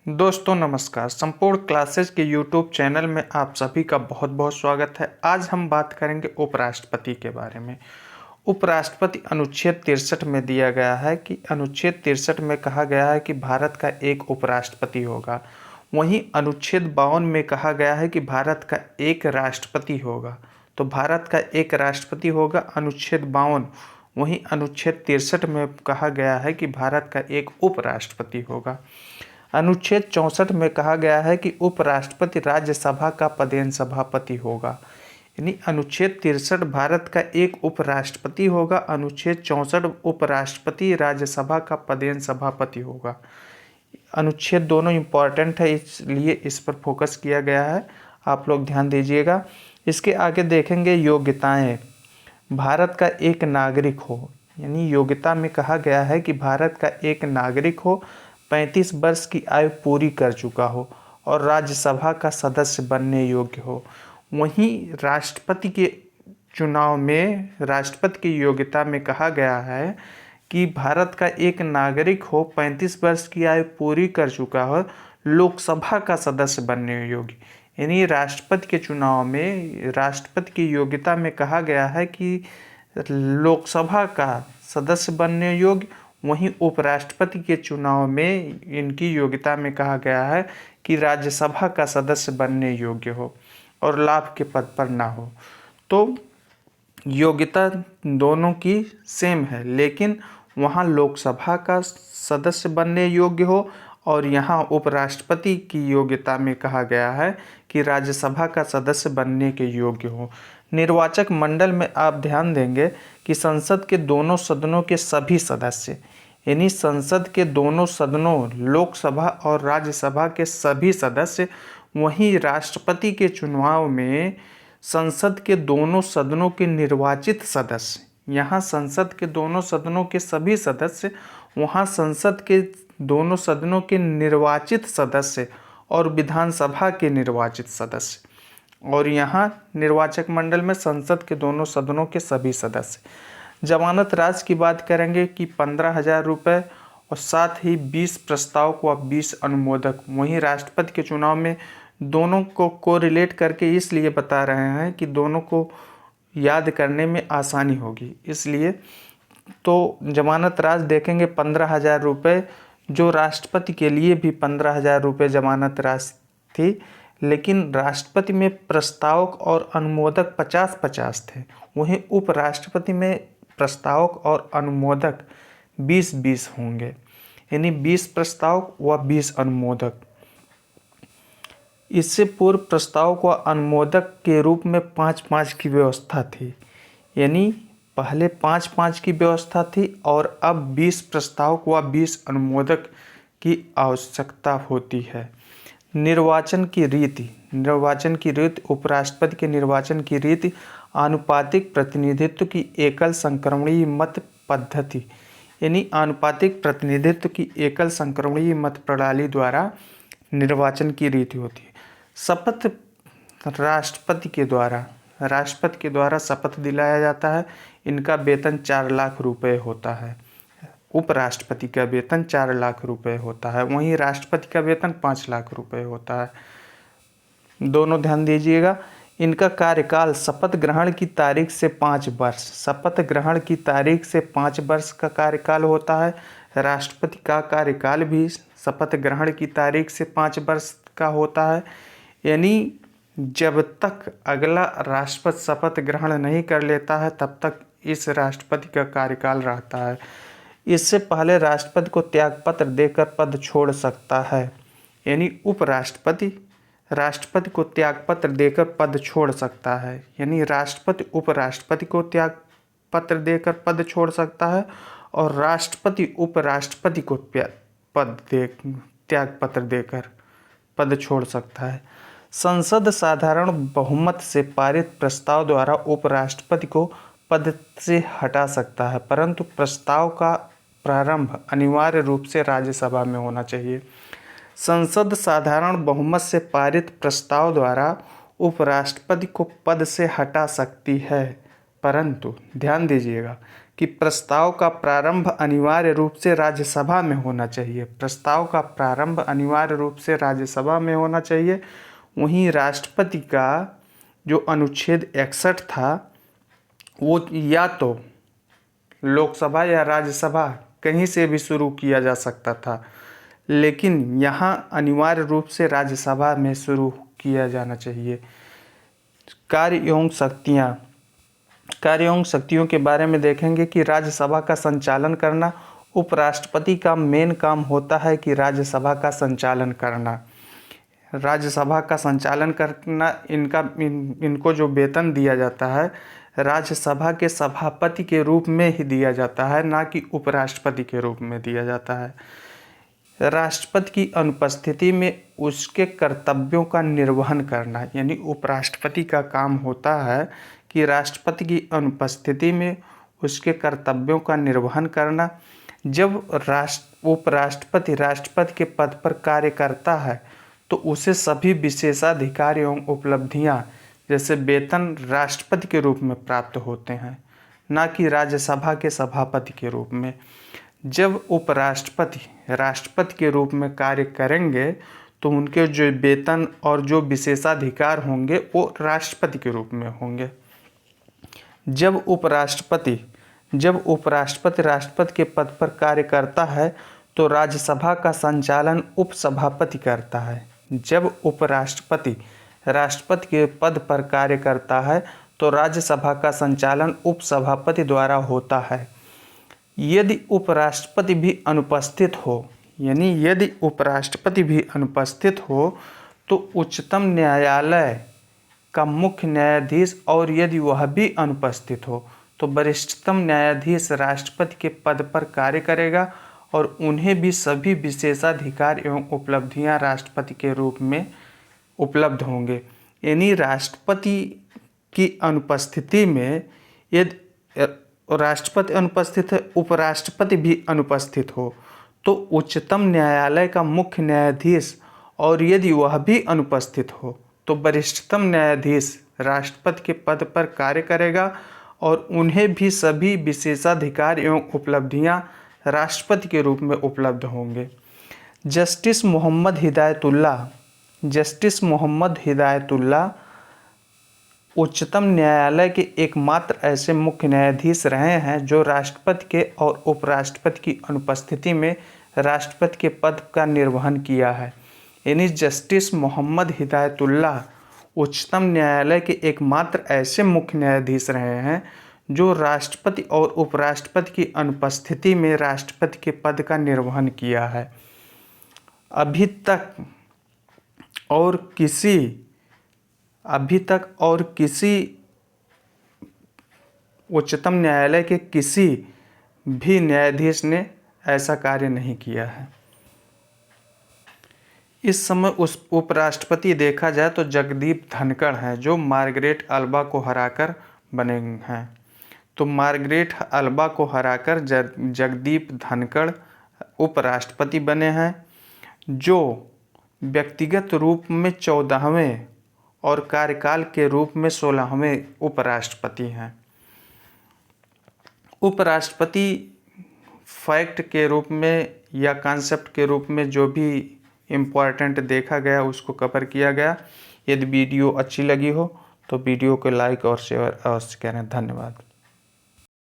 दोस्तों नमस्कार। संपूर्ण क्लासेस के यूट्यूब चैनल में आप सभी का बहुत बहुत स्वागत है। आज हम बात करेंगे उपराष्ट्रपति के बारे में। उपराष्ट्रपति अनुच्छेद 63 में दिया गया है कि अनुच्छेद 63 में कहा गया है कि भारत का एक उपराष्ट्रपति होगा। वहीं अनुच्छेद 52 में कहा गया है कि भारत का एक राष्ट्रपति होगा। तो भारत का एक राष्ट्रपति होगा अनुच्छेद 52। वहीं अनुच्छेद 63 में कहा गया है कि भारत का एक उपराष्ट्रपति होगा। अनुच्छेद 64 में कहा गया है कि उपराष्ट्रपति राज्यसभा का पदेन सभापति होगा। यानी अनुच्छेद 63 भारत का एक उपराष्ट्रपति होगा, अनुच्छेद 64 उपराष्ट्रपति राज्यसभा का पदेन सभापति होगा। अनुच्छेद दोनों इम्पॉर्टेंट है, इसलिए इस पर फोकस किया गया है, आप लोग ध्यान दीजिएगा। इसके आगे देखेंगे योग्यताएं। भारत का एक नागरिक हो, यानी योग्यता में कहा गया है कि भारत का एक नागरिक हो, 35 वर्ष की आयु पूरी कर चुका हो और राज्यसभा का सदस्य बनने योग्य हो। वहीं राष्ट्रपति के चुनाव में राष्ट्रपति की योग्यता में कहा गया है कि भारत का एक नागरिक हो, 35 वर्ष की आयु पूरी कर चुका हो, लोकसभा का सदस्य बनने योग्य। यानी राष्ट्रपति के चुनाव में राष्ट्रपति की योग्यता में कहा गया है कि लोकसभा का सदस्य बनने योग्य। वहीं उपराष्ट्रपति के चुनाव में इनकी योग्यता में कहा गया है कि राज्यसभा का सदस्य बनने योग्य हो और लाभ के पद पर ना हो। तो योग्यता दोनों की सेम है, लेकिन वहाँ लोकसभा का सदस्य बनने योग्य हो और यहाँ उपराष्ट्रपति की योग्यता में कहा गया है कि राज्यसभा का सदस्य बनने के योग्य हो। निर्वाचक मंडल में आप ध्यान देंगे कि संसद के दोनों सदनों के सभी सदस्य, यानी संसद के दोनों सदनों लोकसभा और राज्यसभा के सभी सदस्य, वहीं राष्ट्रपति के चुनाव में संसद के दोनों सदनों के निर्वाचित सदस्य, यहाँ संसद के दोनों सदनों के सभी सदस्य, वहाँ संसद के दोनों सदनों के निर्वाचित सदस्य और विधानसभा के निर्वाचित सदस्य, और यहाँ निर्वाचक मंडल में संसद के दोनों सदनों के सभी सदस्य। जमानत राशि की बात करेंगे कि 15,000 रुपये और साथ ही 20 प्रस्तावक व 20 अनुमोदक। वहीं राष्ट्रपति के चुनाव में दोनों को कोरिलेट करके इसलिए बता रहे हैं कि दोनों को याद करने में आसानी होगी, इसलिए तो जमानत राशि देखेंगे 15,000 रुपये, जो राष्ट्रपति के लिए भी 15,000 रुपये जमानत राशि थी, लेकिन राष्ट्रपति में प्रस्तावक और अनुमोदक 50-50 थे। वहीं उपराष्ट्रपति में प्रस्तावक और अनुमोदक 20-20 होंगे, यानी 20 प्रस्तावक व 20 अनुमोदक। इससे पूर्व प्रस्तावक व अनुमोदक के रूप में 5-5 की व्यवस्था थी, यानी पहले 5-5 की व्यवस्था थी और अब 20 प्रस्तावक व 20 अनुमोदक की आवश्यकता होती है। निर्वाचन की रीति उपराष्ट्रपति के निर्वाचन की रीति आनुपातिक प्रतिनिधित्व की एकल संक्रमणीय मत पद्धति, यानी आनुपातिक प्रतिनिधित्व की एकल संक्रमणीय मत प्रणाली द्वारा निर्वाचन की रीति होती है। शपथ राष्ट्रपति के द्वारा शपथ दिलाया जाता है। इनका वेतन 4 लाख रुपए होता है। उपराष्ट्रपति का वेतन 4 लाख रुपए होता है, वहीं राष्ट्रपति का वेतन 5 लाख रुपए होता है। दोनों ध्यान दीजिएगा। इनका कार्यकाल शपथ ग्रहण की तारीख से 5 वर्ष, शपथ ग्रहण की तारीख से 5 वर्ष का कार्यकाल होता है। राष्ट्रपति का कार्यकाल भी शपथ ग्रहण की तारीख से 5 वर्ष का होता है, यानी जब तक अगला राष्ट्रपति शपथ ग्रहण नहीं कर लेता है तब तक इस राष्ट्रपति का कार्यकाल रहता है। इससे पहले राष्ट्रपति को त्यागपत्र देकर पद छोड़ सकता है, यानी उपराष्ट्रपति राष्ट्रपति को त्यागपत्र देकर पद छोड़ सकता है, यानी राष्ट्रपति उपराष्ट्रपति को त्यागपत्र देकर पद छोड़ सकता है और राष्ट्रपति उपराष्ट्रपति को त्यागपत्र देकर पद छोड़ सकता है। संसद साधारण बहुमत से पारित प्रस्ताव द्वारा उपराष्ट्रपति को पद से हटा सकता है, परंतु प्रस्ताव का प्रारंभ अनिवार्य रूप से राज्यसभा में होना चाहिए। संसद साधारण बहुमत से पारित प्रस्ताव द्वारा उपराष्ट्रपति को पद से हटा सकती है, परंतु ध्यान दीजिएगा कि प्रस्ताव का प्रारंभ अनिवार्य रूप से राज्यसभा में होना चाहिए। प्रस्ताव का प्रारंभ अनिवार्य रूप से राज्यसभा में होना चाहिए। वहीं राष्ट्रपति का जो अनुच्छेद 61 था वो या तो लोकसभा या राज्यसभा कहीं से भी शुरू किया जा सकता था, लेकिन यहाँ अनिवार्य रूप से राज्यसभा में शुरू किया जाना चाहिए। कार्य एवं शक्तियों के बारे में देखेंगे कि राज्यसभा का संचालन करना उपराष्ट्रपति का मेन काम होता है कि राज्यसभा का संचालन करना। राज्यसभा का संचालन करना इनको जो वेतन दिया जाता है राज्यसभा के सभापति के रूप में ही दिया जाता है, ना कि उपराष्ट्रपति के रूप में दिया जाता है। राष्ट्रपति की अनुपस्थिति में उसके कर्तव्यों का निर्वहन करना, यानी उपराष्ट्रपति का काम होता है कि राष्ट्रपति की अनुपस्थिति में उसके कर्तव्यों का निर्वहन करना। जब उपराष्ट्रपति राष्ट्रपति के पद पर कार्य करता है तो उसे सभी विशेषाधिकार एवं उपलब्धियां जैसे वेतन राष्ट्रपति के रूप में प्राप्त होते हैं, ना कि राज्यसभा के सभापति के रूप में। जब उपराष्ट्रपति राष्ट्रपति के रूप में कार्य करेंगे तो उनके जो वेतन और जो विशेषाधिकार होंगे वो राष्ट्रपति के रूप में होंगे। जब उपराष्ट्रपति राष्ट्रपति के पद पर कार्य करता है तो राज्यसभा का संचालन उपसभापति करता है। जब उपराष्ट्रपति राष्ट्रपति के पद पर कार्य करता है तो राज्यसभा का संचालन उपसभापति द्वारा होता है। यदि उपराष्ट्रपति भी अनुपस्थित हो, तो उच्चतम न्यायालय का मुख्य न्यायाधीश और यदि वह भी अनुपस्थित हो तो वरिष्ठतम न्यायाधीश राष्ट्रपति के पद पर कार्य करेगा और उन्हें भी सभी विशेषाधिकार एवं उपलब्धियां राष्ट्रपति के रूप में उपलब्ध होंगे। यानी राष्ट्रपति की अनुपस्थिति में यदि राष्ट्रपति अनुपस्थित है, उपराष्ट्रपति भी अनुपस्थित हो, तो उच्चतम न्यायालय का मुख्य न्यायाधीश और यदि वह भी अनुपस्थित हो तो वरिष्ठतम न्यायाधीश राष्ट्रपति के पद पर कार्य करेगा और उन्हें भी सभी विशेषाधिकार एवं उपलब्धियां राष्ट्रपति के रूप में उपलब्ध होंगे। जस्टिस मोहम्मद हिदायतुल्लाह उच्चतम न्यायालय के एकमात्र ऐसे मुख्य न्यायाधीश रहे हैं जो राष्ट्रपति के और उपराष्ट्रपति की अनुपस्थिति में राष्ट्रपति के पद का निर्वहन किया है। यानी जस्टिस मोहम्मद हिदायतुल्लाह उच्चतम न्यायालय के एकमात्र ऐसे मुख्य न्यायाधीश रहे हैं जो राष्ट्रपति और उपराष्ट्रपति की अनुपस्थिति में राष्ट्रपति के पद का निर्वहन किया है। अभी तक और किसी उच्चतम न्यायालय के किसी भी न्यायाधीश ने ऐसा कार्य नहीं किया है। इस समय उस उपराष्ट्रपति देखा जाए तो जगदीप धनखड़ हैं जो मार्गरेट अल्वा को हराकर बने हैं। तो मार्गरेट अल्वा को हराकर जगदीप धनखड़ उपराष्ट्रपति बने हैं, जो व्यक्तिगत रूप में 14वें और कार्यकाल के रूप में 16वें उपराष्ट्रपति हैं। उपराष्ट्रपति फैक्ट के रूप में या कॉन्सेप्ट के रूप में जो भी इम्पोर्टेंट देखा गया उसको कवर किया गया। यदि वीडियो अच्छी लगी हो तो वीडियो को लाइक और शेयर अवश्य करें। धन्यवाद।